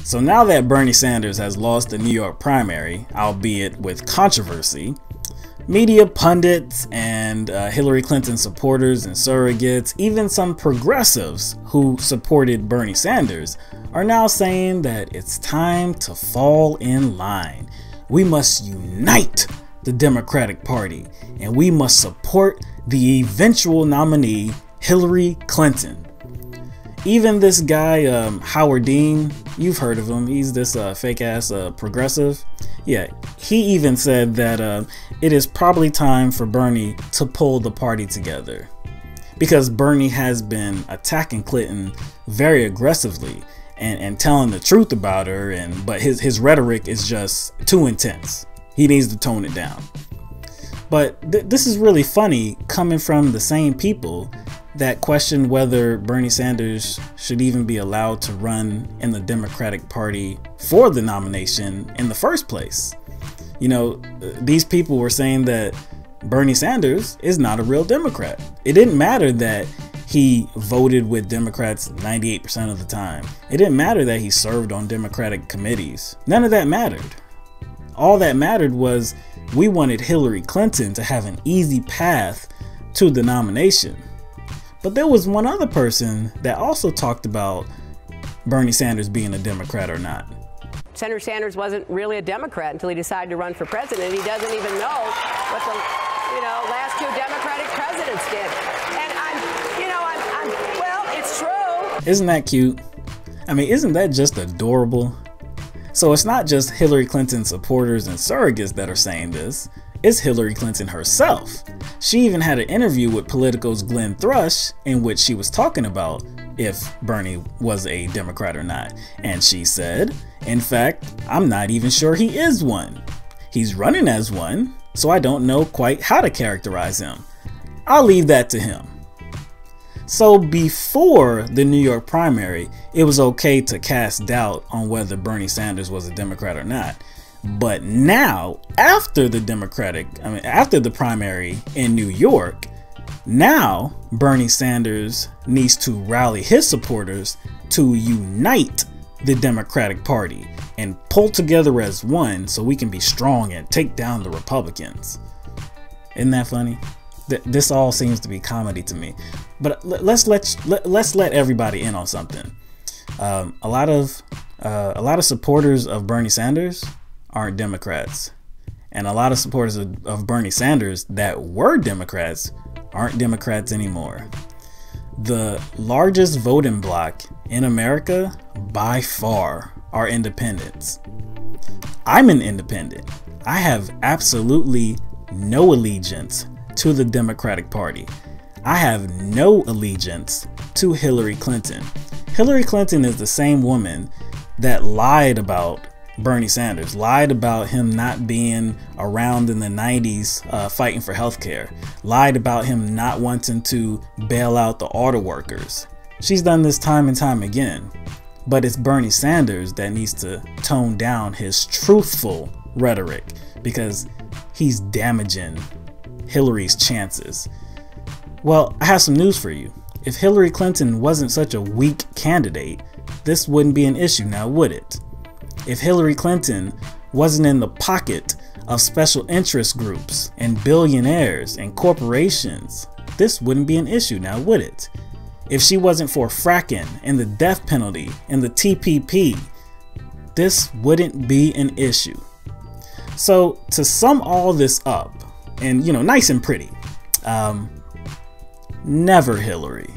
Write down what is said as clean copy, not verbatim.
So now that Bernie Sanders has lost the New York primary, albeit with controversy, media pundits and Hillary Clinton supporters and surrogates, even some progressives who supported Bernie Sanders, are now saying that it's time to fall in line. We must unite the Democratic Party and we must support the eventual nominee, Hillary Clinton. Even this guy, Howard Dean, you've heard of him. He's this fake ass progressive. Yeah, he even said that it is probably time for Bernie to pull the party together, because Bernie has been attacking Clinton very aggressively and telling the truth about her, but his rhetoric is just too intense. He needs to tone it down. But this is really funny coming from the same people that questioned whether Bernie Sanders should even be allowed to run in the Democratic Party for the nomination in the first place. You know, these people were saying that Bernie Sanders is not a real Democrat. It didn't matter that he voted with Democrats 98% of the time. It didn't matter that he served on Democratic committees. None of that mattered. All that mattered was we wanted Hillary Clinton to have an easy path to the nomination. But there was one other person that also talked about Bernie Sanders being a Democrat or not. Senator Sanders wasn't really a Democrat until he decided to run for president. He doesn't even know what the last two Democratic presidents did. And well, it's true. Isn't that cute? I mean, isn't that just adorable? So it's not just Hillary Clinton supporters and surrogates that are saying this. It's Hillary Clinton herself. She even had an interview with Politico's Glenn Thrush in which she was talking about if Bernie was a Democrat or not. And she said, in fact, I'm not even sure he is one. He's running as one, so I don't know quite how to characterize him. I'll leave that to him. So before the New York primary, it was okay to cast doubt on whether Bernie Sanders was a Democrat or not. But now, after the primary in New York, now Bernie Sanders needs to rally his supporters to unite the Democratic Party and pull together as one so we can be strong and take down the Republicans. Isn't that funny? This all seems to be comedy to me. But let's let everybody in on something. A lot of supporters of Bernie Sanders aren't Democrats, and a lot of supporters of Bernie Sanders that were Democrats aren't Democrats anymore. The largest voting bloc in America by far are independents. I'm an independent. I have absolutely no allegiance to the Democratic Party. I have no allegiance to Hillary Clinton. Hillary Clinton is the same woman that lied about Bernie Sanders, lied about him not being around in the 90s fighting for healthcare, lied about him not wanting to bail out the auto workers. She's done this time and time again. But it's Bernie Sanders that needs to tone down his truthful rhetoric, because he's damaging Hillary's chances. Well, I have some news for you. If Hillary Clinton wasn't such a weak candidate, this wouldn't be an issue now, would it? If Hillary Clinton wasn't in the pocket of special interest groups and billionaires and corporations, this wouldn't be an issue now, would it? If she wasn't for fracking and the death penalty and the TPP, this wouldn't be an issue. So to sum all this up, and nice and pretty, never Hillary.